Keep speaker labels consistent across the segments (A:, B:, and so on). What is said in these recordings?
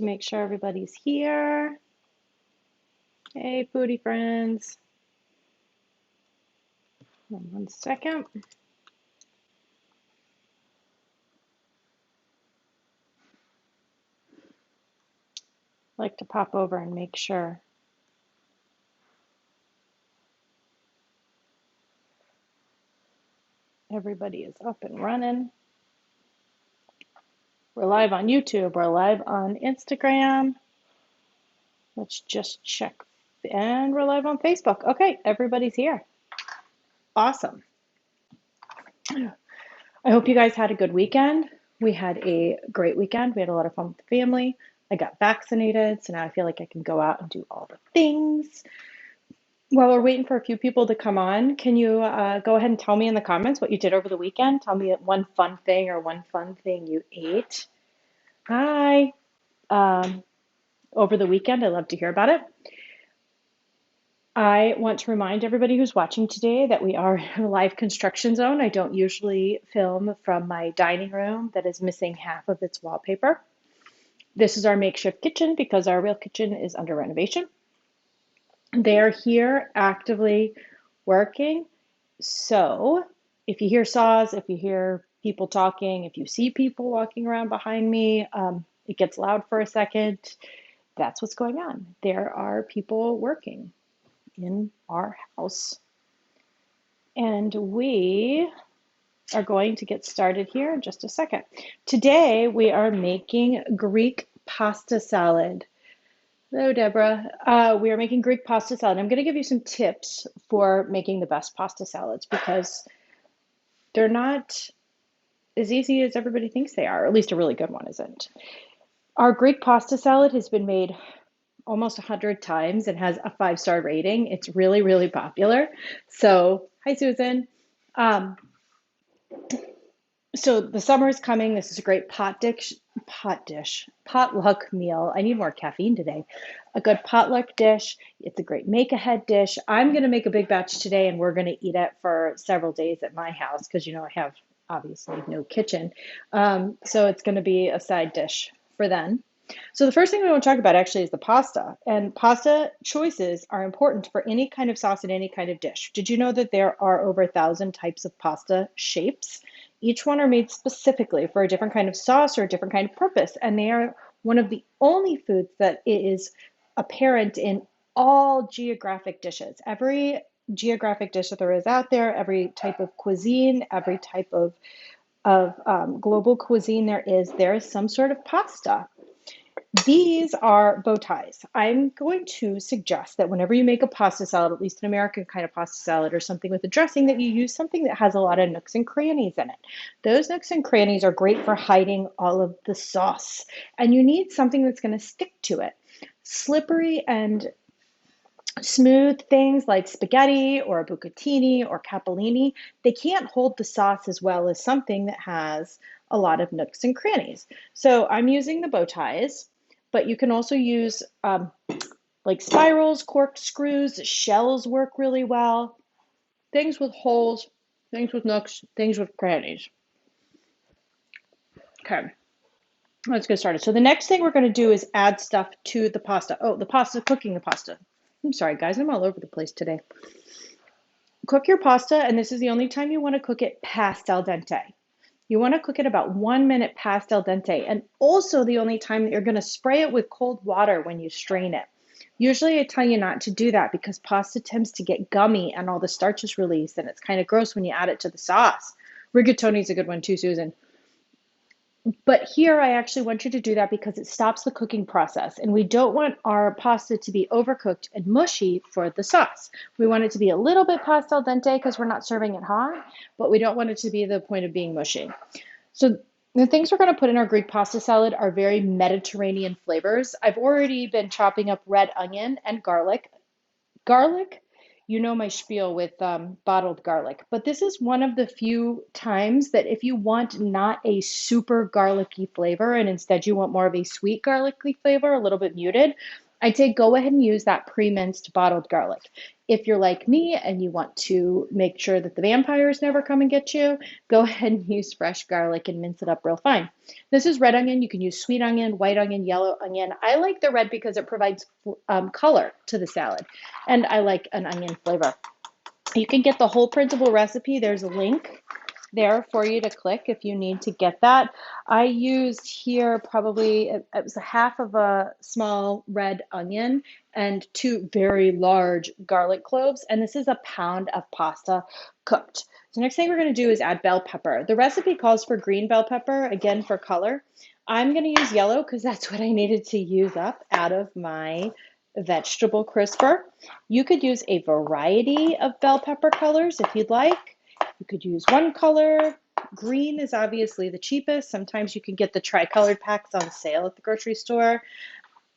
A: to make sure everybody's here. Hey, foodie friends. Hold on 1 second. I'd like to pop over and make sure everybody is up and running. We're live on YouTube. We're live on Instagram. Let's just check. And we're live on Facebook. Okay, everybody's here. Awesome. I hope you guys had a good weekend. We had a great weekend. We had a lot of fun with the family. I got vaccinated, so now I feel like I can go out and do all the things. While we're waiting for a few people to come on, can you go ahead and tell me in the comments what you did over the weekend? Tell me one fun thing or one fun thing you ate. Hi. Um, Over the weekend, I love to hear about it. I want to remind everybody who's watching today that we are in a live construction zone. I don't usually film from my dining room that is missing half of its wallpaper. This is our makeshift kitchen because our real kitchen is under renovation. They're here actively working. So if you hear saws, if you hear people talking, if you see people walking around behind me, it gets loud for a second. That's what's going on. There are people working in our house. And we are going to get started here in just a second. Today we are making Greek pasta salad. Hello, Deborah. We are making Greek pasta salad. I'm going to give you some tips for making the best pasta salads because they're not as easy as everybody thinks they are, or at least a really good one isn't. Our Greek pasta salad has been made almost 100 times and has a 5-star rating. It's really, really popular. So, hi, Susan. Um, so the summer is coming. This is a great potluck meal. I need more caffeine today. A good potluck dish. It's a great make-ahead dish. I'm going to make a big batch today, and we're going to eat it for several days at my house because, I have obviously no kitchen. So it's going to be a side dish for then. So the first thing we want to talk about actually is the pasta. And pasta choices are important for any kind of sauce and any kind of dish. Did you know that there are over 1,000 types of pasta shapes? Each one are made specifically for a different kind of sauce or a different kind of purpose. And they are one of the only foods that is apparent in all geographic dishes. Every geographic dish that there is out there, every type of cuisine, every type of global cuisine there is some sort of pasta. These are bow ties. I'm going to suggest that whenever you make a pasta salad, at least an American kind of pasta salad or something with a dressing, that you use something that has a lot of nooks and crannies in it. Those nooks and crannies are great for hiding all of the sauce. And you need something that's going to stick to it. Slippery and smooth things like spaghetti or bucatini or capellini, they can't hold the sauce as well as something that has a lot of nooks and crannies. So I'm using the bow ties, but you can also use like spirals, corkscrews, shells work really well. Things with holes, things with nooks, things with crannies. Okay, let's get started. So the next thing we're going to do is add stuff to the pasta. Oh, cooking the pasta. I'm sorry, guys, I'm all over the place today. Cook your pasta, and this is the only time you want to cook it past al dente. You want to cook it about 1 minute past al dente, and also the only time that you're going to spray it with cold water when you strain it. Usually I tell you not to do that because pasta tends to get gummy and all the starch is released, and it's kind of gross when you add it to the sauce. Rigatoni is a good one too, Susan. But here I actually want you to do that because it stops the cooking process, and we don't want our pasta to be overcooked and mushy for the sauce. We want it to be a little bit past al dente because we're not serving it hot, but we don't want it to be the point of being mushy. So the things we're going to put in our Greek pasta salad are very Mediterranean flavors. I've already been chopping up red onion and garlic. Garlic, you know my spiel with bottled garlic, but this is one of the few times that if you want not a super garlicky flavor and instead you want more of a sweet garlicky flavor, a little bit muted, I'd say go ahead and use that pre-minced bottled garlic. If you're like me and you want to make sure that the vampires never come and get you, go ahead and use fresh garlic and mince it up real fine. This is red onion. You can use sweet onion, white onion, yellow onion. I like the red because it provides color to the salad, and I like an onion flavor. You can get the whole printable recipe. There's a link there for you to click if you need to get that. I used here probably, it was a half of a small red onion and two very large garlic cloves. And this is a pound of pasta cooked. So next thing we're going to do is add bell pepper. The recipe calls for green bell pepper, again for color. I'm going to use yellow because that's what I needed to use up out of my vegetable crisper. You could use a variety of bell pepper colors if you'd like. You could use one color. Green is obviously the cheapest. Sometimes you can get the tri-colored packs on sale at the grocery store.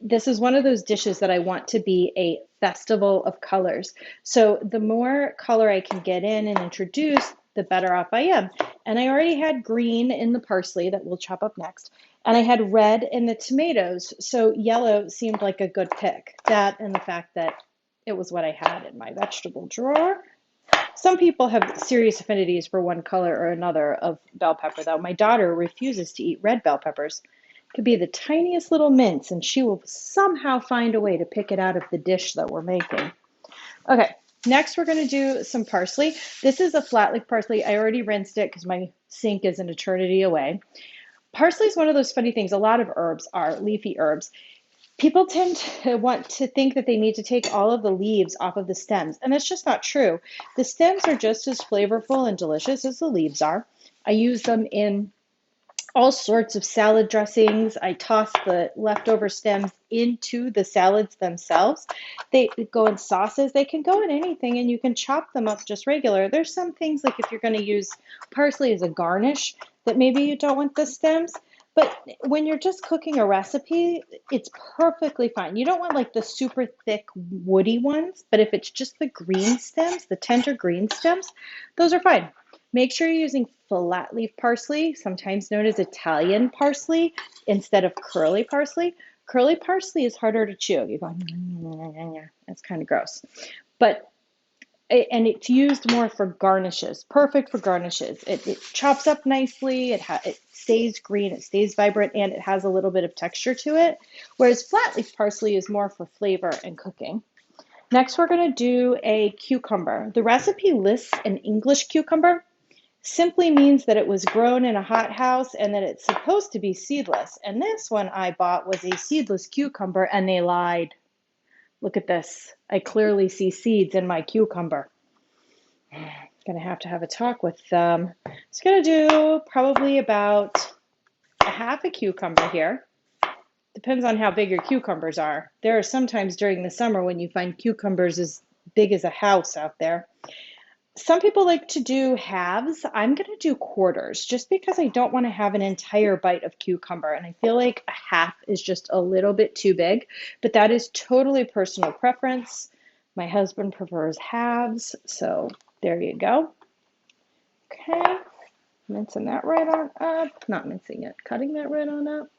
A: This is one of those dishes that I want to be a festival of colors. So the more color I can get in and introduce, the better off I am. And I already had green in the parsley that we'll chop up next. And I had red in the tomatoes. So yellow seemed like a good pick. That and the fact that it was what I had in my vegetable drawer. Some people have serious affinities for one color or another of bell pepper, though. My daughter refuses to eat red bell peppers. It could be the tiniest little mince, and she will somehow find a way to pick it out of the dish that we're making. Okay, next we're going to do some parsley. This is a flat leaf parsley. I already rinsed it because my sink is an eternity away. Parsley is one of those funny things. A lot of herbs are leafy herbs. People tend to want to think that they need to take all of the leaves off of the stems, and that's just not true. The stems are just as flavorful and delicious as the leaves are. I use them in all sorts of salad dressings. I toss the leftover stems into the salads themselves. They go in sauces. They can go in anything, and you can chop them up just regular. There's some things like if you're going to use parsley as a garnish that maybe you don't want the stems. But when you're just cooking a recipe, it's perfectly fine. You don't want like the super thick woody ones, but if it's just the green stems, the tender green stems, those are fine. Make sure you're using flat leaf parsley, sometimes known as Italian parsley, instead of curly parsley. Curly parsley is harder to chew. You go, that's kind of gross. But and it's used more for garnishes, perfect for garnishes. It chops up nicely, it stays green, it stays vibrant, and it has a little bit of texture to it, whereas flat leaf parsley is more for flavor and cooking. Next, we're going to do a cucumber. The recipe lists an English cucumber. Simply means that it was grown in a hothouse and that it's supposed to be seedless. And this one I bought was a seedless cucumber, and they lied. Look at this. I clearly see seeds in my cucumber. Gonna have a talk with them. It's gonna do probably about a half a cucumber here. Depends on how big your cucumbers are. There are sometimes during the summer when you find cucumbers as big as a house out there. Some people like to do halves. I'm going to do quarters just because I don't want to have an entire bite of cucumber. And I feel like a half is just a little bit too big, but that is totally personal preference. My husband prefers halves, so there you go. Okay, mincing that right on up. Not mincing it, cutting that right on up.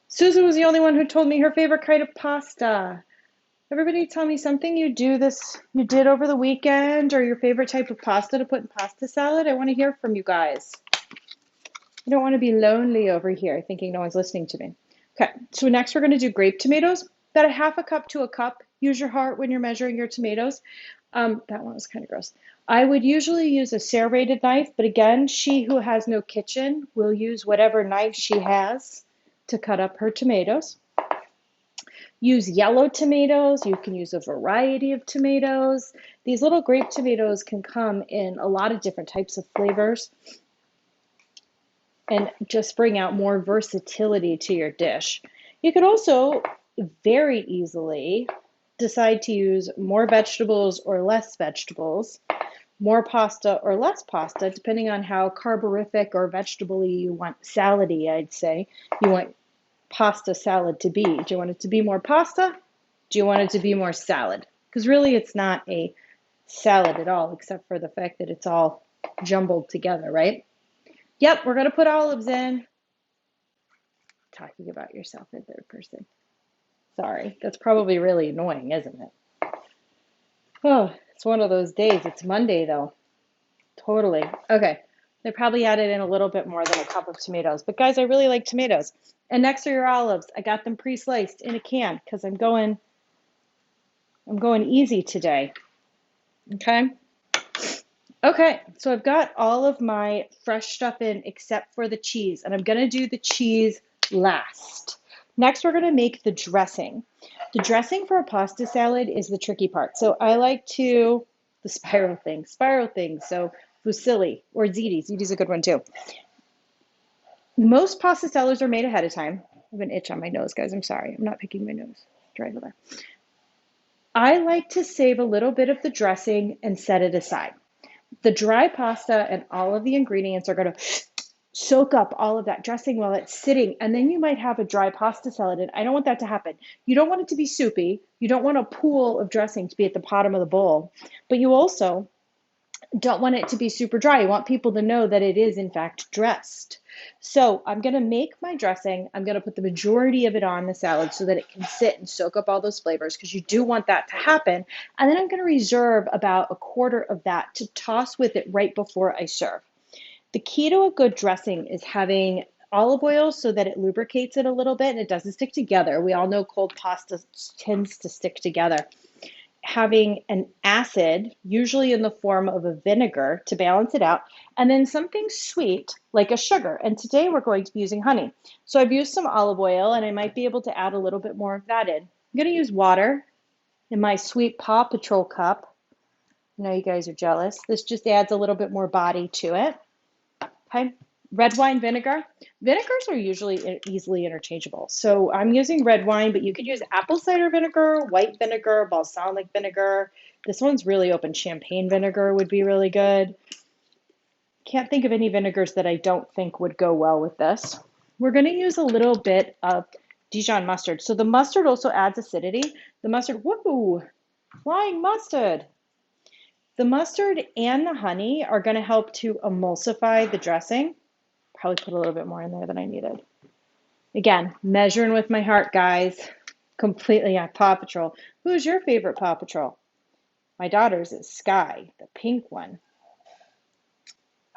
A: Susan was the only one who told me her favorite kind of pasta. Everybody tell me something you did over the weekend, or your favorite type of pasta to put in pasta salad. I want to hear from you guys. I don't want to be lonely over here thinking no one's listening to me. Okay, so next we're going to do grape tomatoes. About a half a cup to a cup. Use your heart when you're measuring your tomatoes. That one was kind of gross. I would usually use a serrated knife, but again, she who has no kitchen will use whatever knife she has to cut up her tomatoes. Use yellow tomatoes. You can use a variety of tomatoes. These little grape tomatoes can come in a lot of different types of flavors and just bring out more versatility to your dish. You could also very easily decide to use more vegetables or less vegetables, more pasta or less pasta, depending on how carborific or vegetable-y you want, salady, I'd say. You want pasta salad to be. Do you want it to be more pasta? Do you want it to be more salad? Because really it's not a salad at all, except for the fact that it's all jumbled together, right? Yep, we're going to put olives in. Talking about yourself in third person. Sorry, that's probably really annoying, isn't it? Oh, it's one of those days. It's Monday though. Totally. Okay. They probably added in a little bit more than a cup of tomatoes. But guys, I really like tomatoes. And next are your olives. I got them pre-sliced in a can because I'm going easy today. Okay. Okay, so I've got all of my fresh stuff in except for the cheese, and I'm gonna do the cheese last. Next, we're gonna make the dressing. The dressing for a pasta salad is the tricky part. So I like to, the spiral things. So fusilli or ziti. Ziti's a good one too. Most pasta salads are made ahead of time. I have an itch on my nose, guys. I'm sorry. I'm not picking my nose. Dry over there. I like to save a little bit of the dressing and set it aside. The dry pasta and all of the ingredients are going to soak up all of that dressing while it's sitting, and then you might have a dry pasta salad, and I don't want that to happen. You don't want it to be soupy. You don't want a pool of dressing to be at the bottom of the bowl, but you also don't want it to be super dry. You want people to know that it is in fact dressed. So I'm going to make my dressing. I'm going to put the majority of it on the salad so that it can sit and soak up all those flavors, because you do want that to happen. And then I'm going to reserve about a quarter of that to toss with it right before I serve. The key to a good dressing is having olive oil so that it lubricates it a little bit and it doesn't stick together. We all know cold pasta tends to stick together. Having an acid, usually in the form of a vinegar, to balance it out, and then something sweet like a sugar. And today we're going to be using honey. So I've used some olive oil, and I might be able to add a little bit more of that in. I'm going to use water in my sweet Paw Patrol cup. I know you guys are jealous. This just adds a little bit more body to it. Okay. Red wine vinegar. Vinegars are usually easily interchangeable. So I'm using red wine, but you could use apple cider vinegar, white vinegar, balsamic vinegar. This one's really open. Champagne vinegar would be really good. Can't think of any vinegars that I don't think would go well with this. We're going to use a little bit of Dijon mustard. So the mustard also adds acidity. The mustard, woohoo, flying mustard. The mustard and the honey are going to help to emulsify the dressing. Probably put a little bit more in there than I needed. Again, measuring with my heart, guys. Completely on Paw Patrol. Who's your favorite Paw Patrol? My daughter's is Sky, the pink one.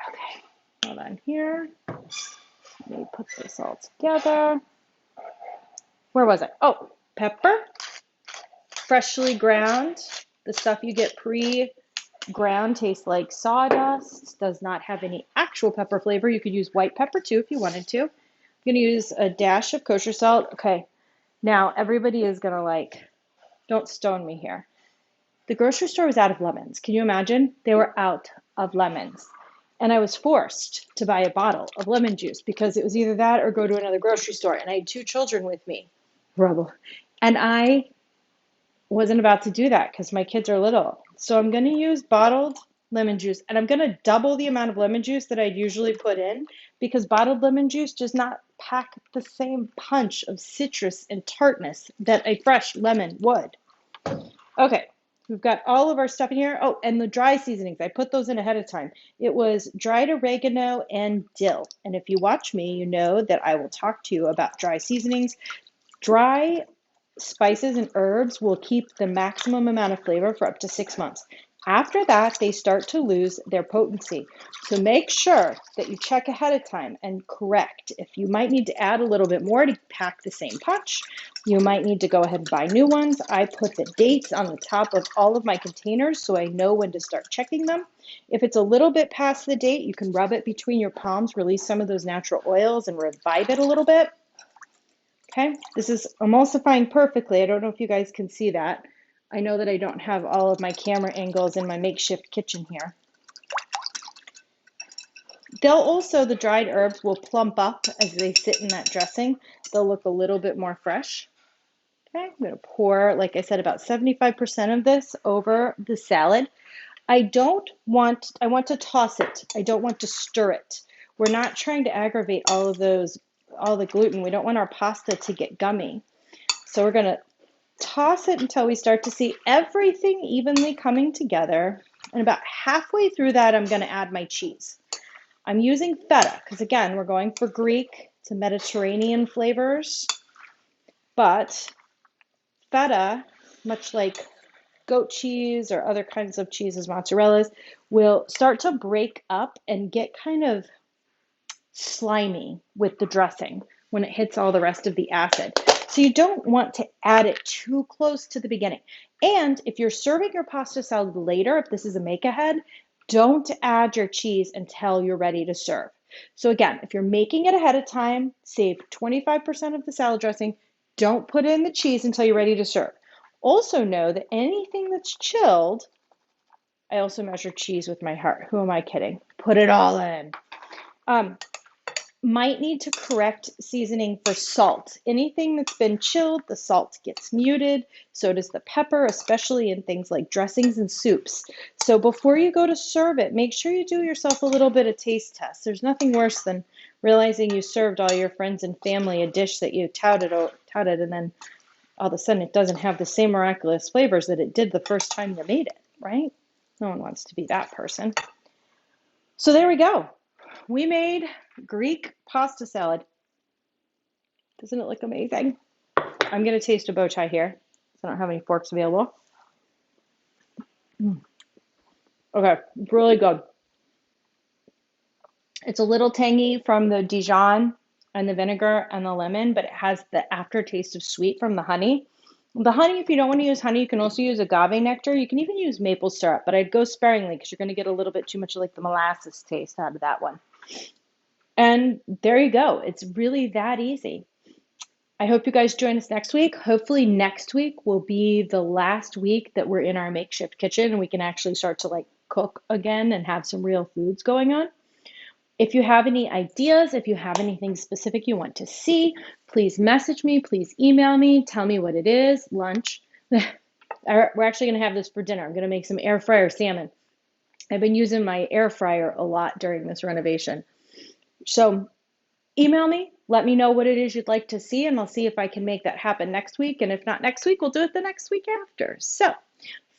A: Okay, hold on here. Let me put this all together. Where was it? Oh, pepper. Freshly ground. The stuff you get pre-ground tastes like sawdust. Does not have any actual pepper flavor. You could use white pepper too if you wanted to. I'm going to use a dash of kosher salt. Okay, now everybody is going to don't stone me here. The grocery store was out of lemons. Can you imagine? They were out of lemons. And I was forced to buy a bottle of lemon juice because it was either that or go to another grocery store. And I had 2 children with me. Rubble. And I wasn't about to do that because my kids are little. So I'm going to use bottled lemon juice, and I'm going to double the amount of lemon juice that I'd usually put in, because bottled lemon juice does not pack the same punch of citrus and tartness that a fresh lemon would. Okay, we've got all of our stuff in here. Oh, and the dry seasonings, I put those in ahead of time. It was dried oregano and dill. And if you watch me, you know that I will talk to you about dry seasonings. Dry spices and herbs will keep the maximum amount of flavor for up to 6 months. After that, they start to lose their potency. So make sure that you check ahead of time and correct. If you might need to add a little bit more to pack the same punch, you might need to go ahead and buy new ones. I put the dates on the top of all of my containers so I know when to start checking them. If it's a little bit past the date, you can rub it between your palms, release some of those natural oils, and revive it a little bit. Okay, this is emulsifying perfectly. I don't know if you guys can see that. I know that I don't have all of my camera angles in my makeshift kitchen here. The dried herbs will plump up as they sit in that dressing. They'll look a little bit more fresh. Okay, I'm going to pour, like I said, about 75% of this over the salad. I want to toss it. I don't want to stir it. We're not trying to aggravate all the gluten. We don't want our pasta to get gummy. So we're going to toss it until we start to see everything evenly coming together. And about halfway through that, I'm going to add my cheese. I'm using feta because, again, we're going for Greek to Mediterranean flavors. But feta, much like goat cheese or other kinds of cheeses, mozzarellas, will start to break up and get kind of slimy with the dressing when it hits all the rest of the acid. So you don't want to add it too close to the beginning. And if you're serving your pasta salad later, if this is a make ahead, don't add your cheese until you're ready to serve. So again, if you're making it ahead of time, save 25% of the salad dressing. Don't put in the cheese until you're ready to serve. Also know that anything that's chilled, I also measure cheese with my heart. Who am I kidding? Put it all in. Um, might need to correct seasoning for salt. Anything that's been chilled, the salt gets muted. So does the pepper, especially in things like dressings and soups. So before you go to serve it, make sure you do yourself a little bit of taste test. There's nothing worse than realizing you served all your friends and family a dish that you touted, and then all of a sudden it doesn't have the same miraculous flavors that it did the first time you made it, right? No one wants to be that person. So there we go. We made Greek pasta salad. Doesn't it look amazing? I'm going to taste a bow tie here. I don't have any forks available. Okay, really good. It's a little tangy from the Dijon and the vinegar and the lemon, but it has the aftertaste of sweet from the honey. The honey, if you don't want to use honey, you can also use agave nectar. You can even use maple syrup, but I'd go sparingly because you're going to get a little bit too much like the molasses taste out of that one. And there you go. It's really that easy. I hope you guys join us next week. Hopefully next week will be the last week that we're in our makeshift kitchen and we can actually start to like cook again and have some real foods going on. If you have any ideas, if you have anything specific you want to see, please message me, please email me, tell me what it is, lunch. We're actually going to have this for dinner. I'm going to make some air fryer salmon. I've been using my air fryer a lot during this renovation. So email me, let me know what it is you'd like to see, and I'll see if I can make that happen next week. And if not next week, we'll do it the next week after. So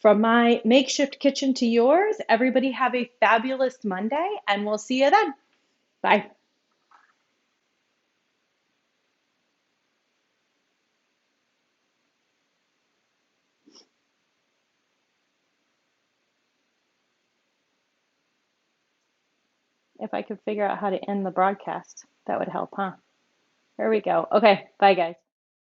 A: from my makeshift kitchen to yours, everybody have a fabulous Monday, and we'll see you then. Bye. If I could figure out how to end the broadcast, that would help, huh? There we go. Okay, bye guys.